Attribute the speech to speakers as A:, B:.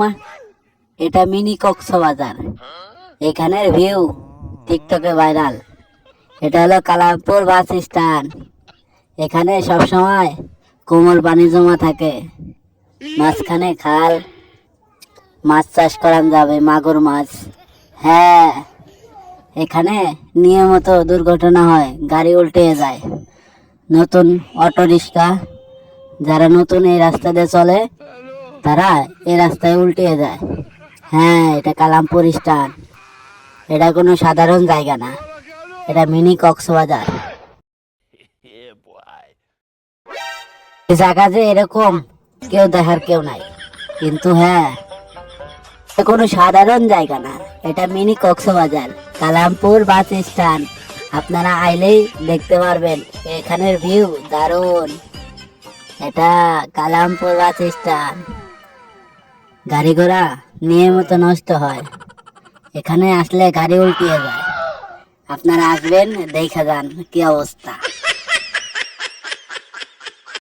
A: মা, এটা মিনি কক্সবাজার। এখানের ভিউ টিকটকে ভাইরাল। এটা হলো কালামপুর বাস স্ট্যান্ড। এখানে সবসময় কোমল পানি জমা থাকে। মাঝখানে খাল, মাছ চাষ করান যাবে, মাগুর মাছ। হ্যাঁ, এখানে নিয়মিত দুর্ঘটনা হয়, গাড়ি উল্টে যায়। নতুন অটো রিক্সা, যারা নতুন এই রাস্তা দিয়ে চলে তারা এই রাস্তায় উল্টে যায়। হ্যাঁ, এটা কালামপুর স্ট্যান্ড। এটা কোনো সাধারণ জায়গা না, এটা মিনি কক্সবাজার। এই জায়গা যে এরকম কেউ দেখার কেউ নাই। কিন্তু হ্যাঁ, এটা কোনো সাধারণ জায়গা না, এটা mini Cox's Bazar, Kalampur bus stand. আপনারা আইলেই দেখতে পারবেন এখানের ভিউ দারুণ। এটা কালামপুর বাস স্ট্যান্ড। গাড়ি ঘোড়া নিয়মিত নষ্ট হয়, এখানে আসলে গাড়ি উল্টিয়ে যায়। আপনারা আসবেন, দেখা যান কি অবস্থা।